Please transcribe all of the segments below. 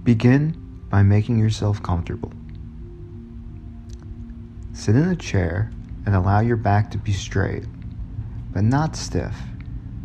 Begin by making yourself comfortable. Sit in a chair and allow your back to be straight, but not stiff,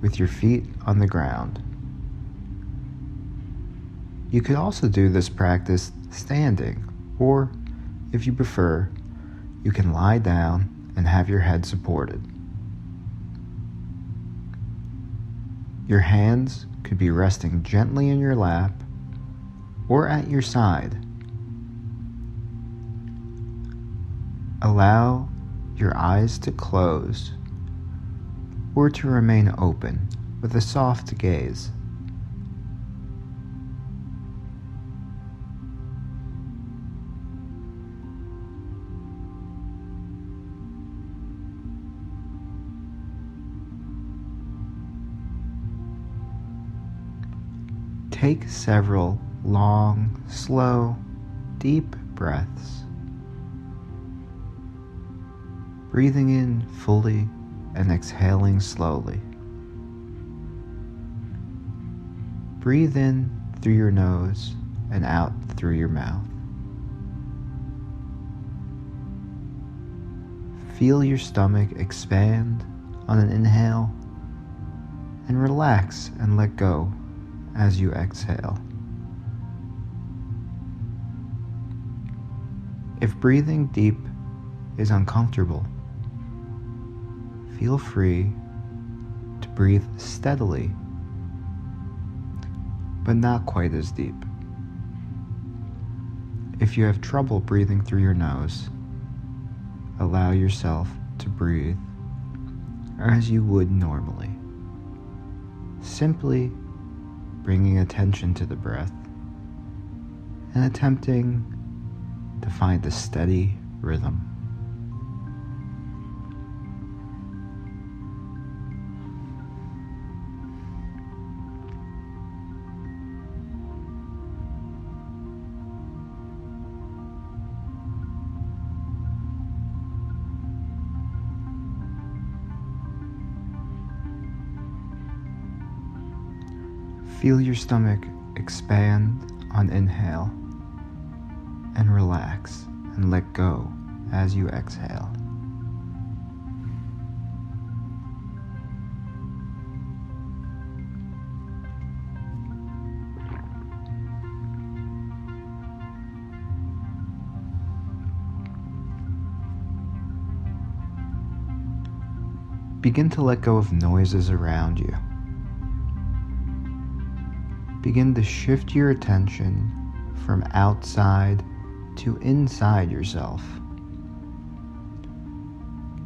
with your feet on the ground. You could also do this practice standing, or, if you prefer, you can lie down and have your head supported. Your hands could be resting gently in your lap or at your side. Allow your eyes to close or to remain open with a soft gaze. Take several long, slow, deep breaths, breathing in fully and exhaling slowly. Breathe in through your nose and out through your mouth. Feel your stomach expand on an inhale and relax and let go as you exhale. If breathing deep is uncomfortable, feel free to breathe steadily, but not quite as deep. If you have trouble breathing through your nose, allow yourself to breathe as you would normally, simply bringing attention to the breath and attempting to find a steady rhythm. Feel your stomach expand on inhale and relax and let go as you exhale. Begin to let go of noises around you. Begin to shift your attention from outside to inside yourself.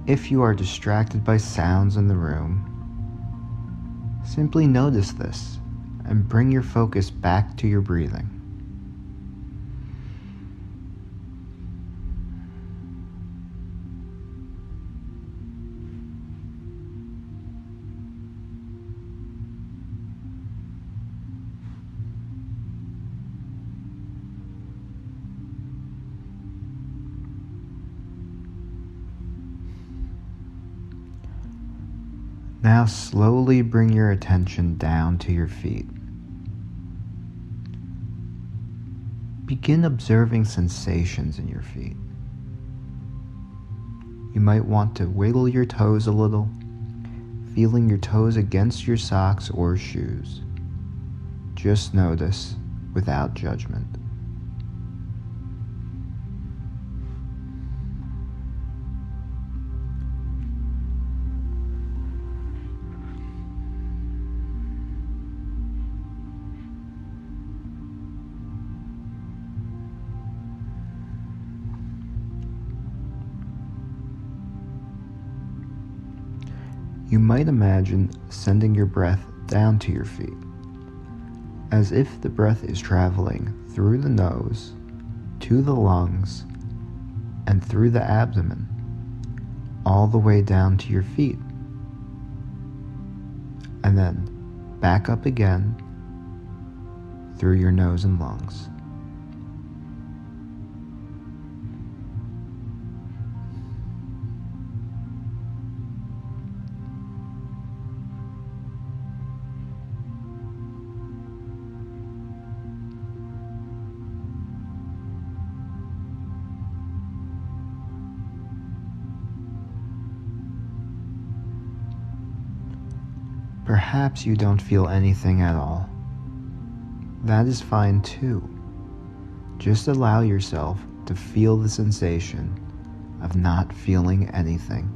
If you are distracted by sounds in the room, simply notice this and bring your focus back to your breathing. Now slowly bring your attention down to your feet. Begin observing sensations in your feet. You might want to wiggle your toes a little, feeling your toes against your socks or shoes. Just notice without judgment. You might imagine sending your breath down to your feet, as if the breath is traveling through the nose, to the lungs, and through the abdomen, all the way down to your feet, and then back up again through your nose and lungs. Perhaps you don't feel anything at all. That is fine too. Just allow yourself to feel the sensation of not feeling anything.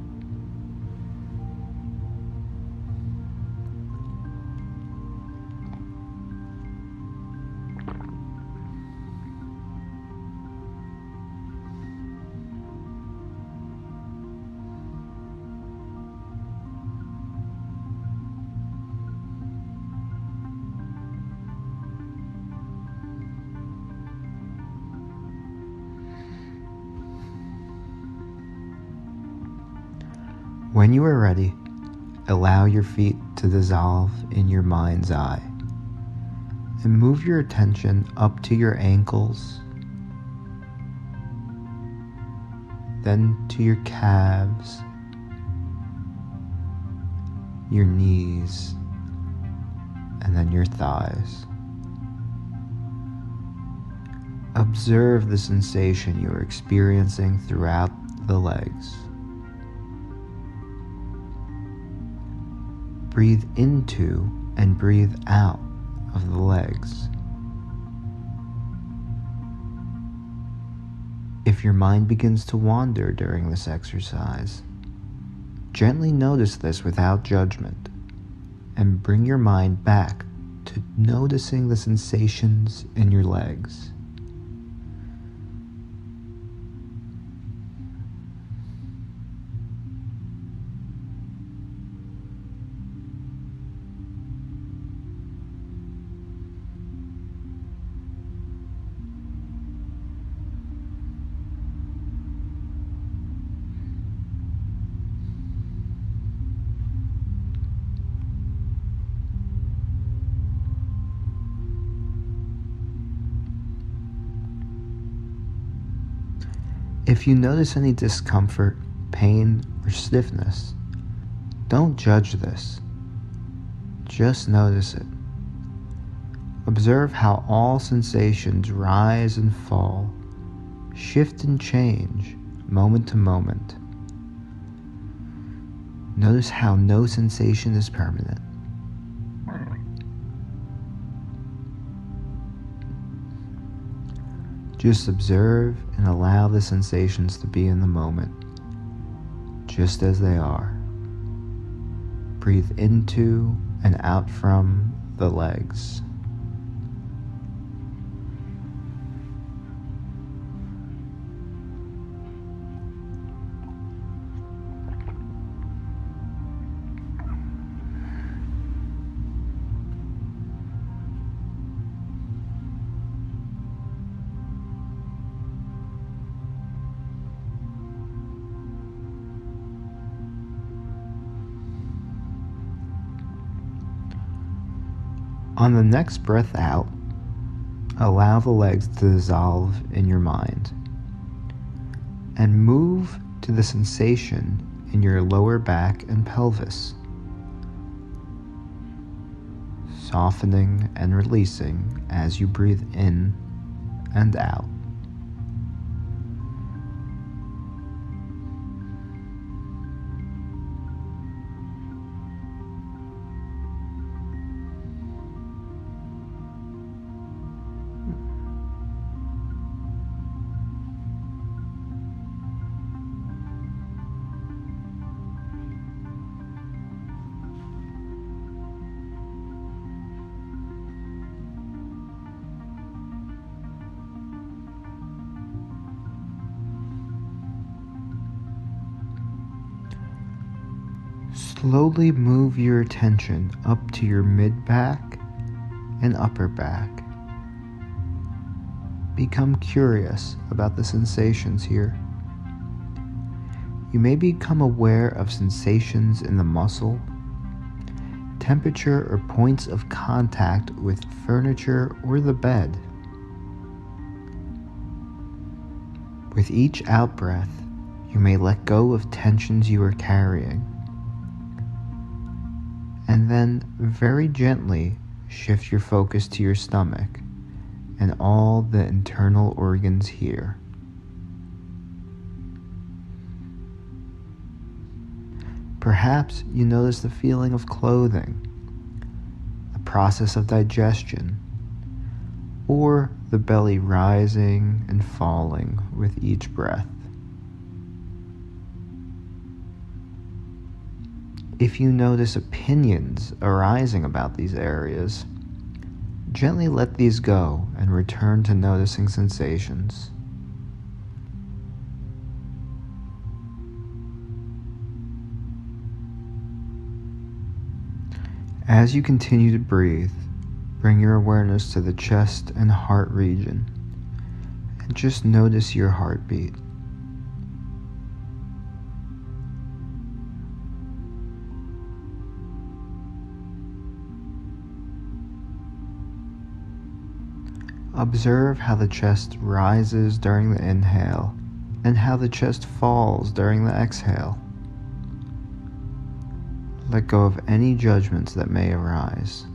When you are ready, allow your feet to dissolve in your mind's eye and move your attention up to your ankles, then to your calves, your knees, and then your thighs. Observe the sensation you are experiencing throughout the legs. Breathe into and breathe out of the legs. If your mind begins to wander during this exercise, gently notice this without judgment and bring your mind back to noticing the sensations in your legs. If you notice any discomfort, pain, or stiffness, don't judge this. Just notice it. Observe how all sensations rise and fall, shift and change moment to moment. Notice how no sensation is permanent. Just observe and allow the sensations to be in the moment, just as they are. Breathe into and out from the legs. On the next breath out, allow the legs to dissolve in your mind and move to the sensation in your lower back and pelvis, softening and releasing as you breathe in and out. Slowly move your attention up to your mid-back and upper back. Become curious about the sensations here. You may become aware of sensations in the muscle, temperature, or points of contact with furniture or the bed. With each out-breath, you may let go of tensions you are carrying, and then very gently shift your focus to your stomach and all the internal organs here. Perhaps you notice the feeling of clothing process of digestion, or the belly rising and falling with each breath. If you notice opinions arising about these areas, gently let these go and return to noticing sensations. As you continue to breathe, bring your awareness to the chest and heart region, and just notice your heartbeat. Observe how the chest rises during the inhale and how the chest falls during the exhale. Let go of any judgments that may arise.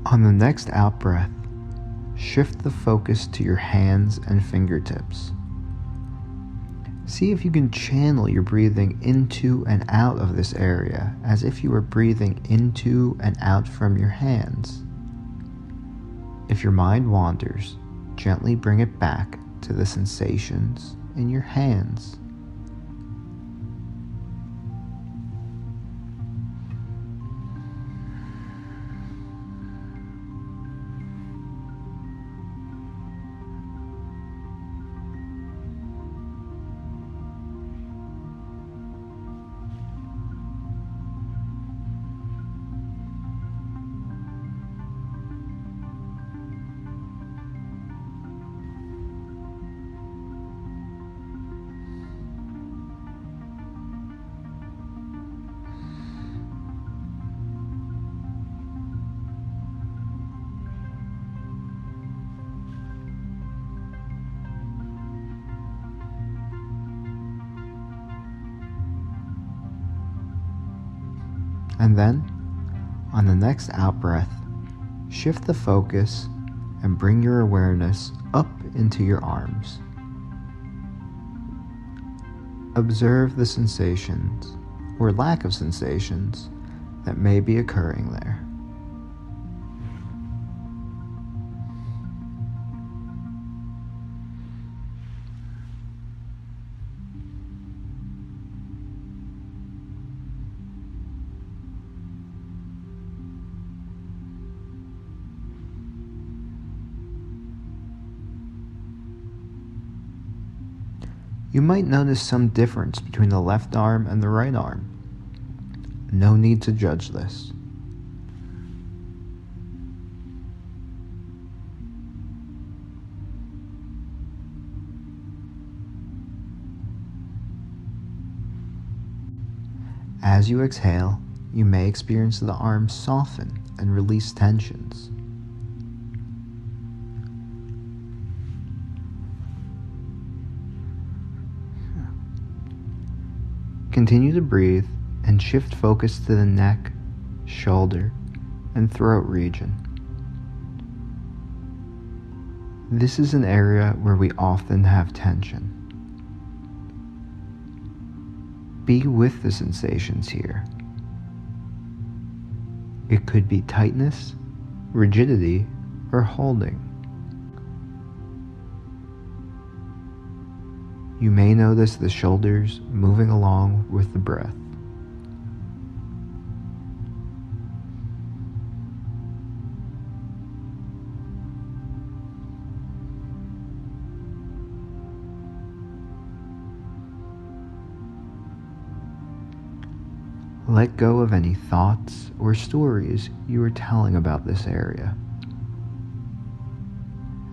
On the next out-breath, shift the focus to your hands and fingertips. See if you can channel your breathing into and out of this area as if you were breathing into and out from your hands. If your mind wanders, gently bring it back to the sensations in your hands. And then, on the next out-breath, shift the focus and bring your awareness up into your arms. Observe the sensations, or lack of sensations, that may be occurring there. You might notice some difference between the left arm and the right arm. No need to judge this. As you exhale, you may experience the arms soften and release tensions. Continue to breathe and shift focus to the neck, shoulder, and throat region. This is an area where we often have tension. Be with the sensations here. It could be tightness, rigidity, or holding. You may notice the shoulders moving along with the breath. Let go of any thoughts or stories you are telling about this area.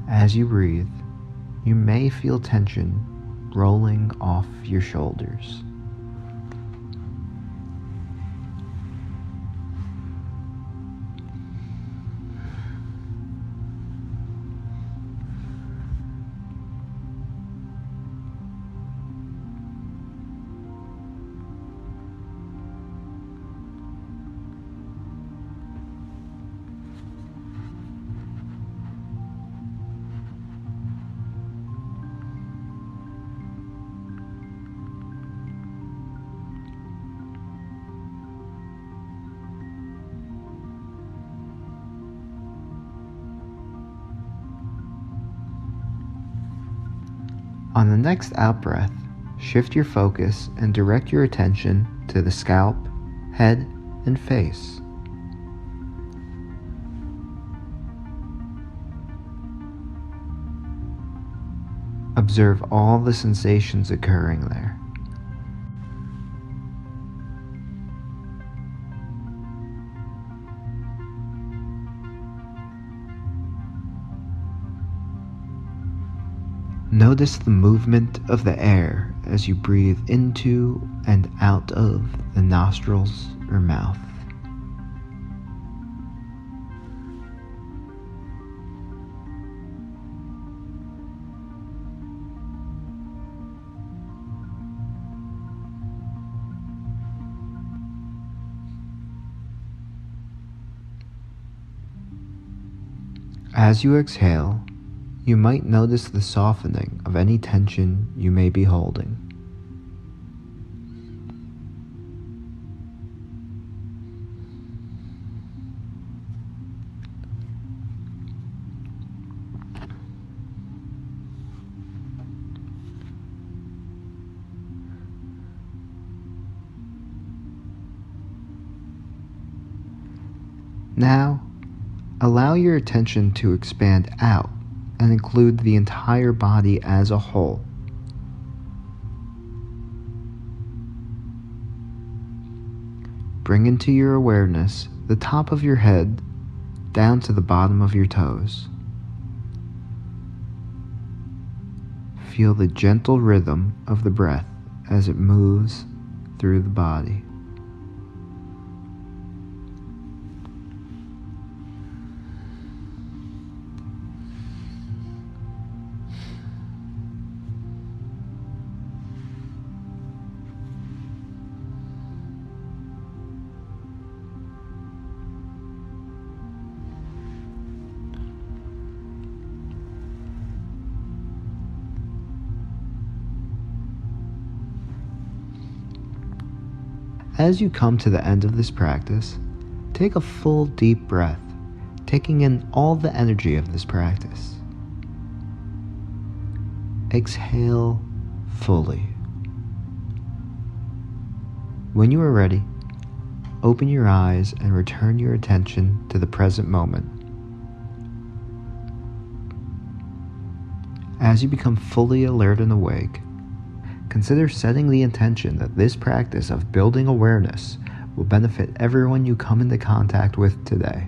As you breathe, you may feel tension rolling off your shoulders. On the next out-breath, shift your focus and direct your attention to the scalp, head, and face. Observe all the sensations occurring there. Notice the movement of the air as you breathe into and out of the nostrils or mouth. As you exhale, you might notice the softening of any tension you may be holding. Now, allow your attention to expand out and include the entire body as a whole. Bring into your awareness the top of your head down to the bottom of your toes. Feel the gentle rhythm of the breath as it moves through the body. As you come to the end of this practice, take a full deep breath, taking in all the energy of this practice. Exhale fully. When you are ready, open your eyes and return your attention to the present moment. As you become fully alert and awake, consider setting the intention that this practice of building awareness will benefit everyone you come into contact with today.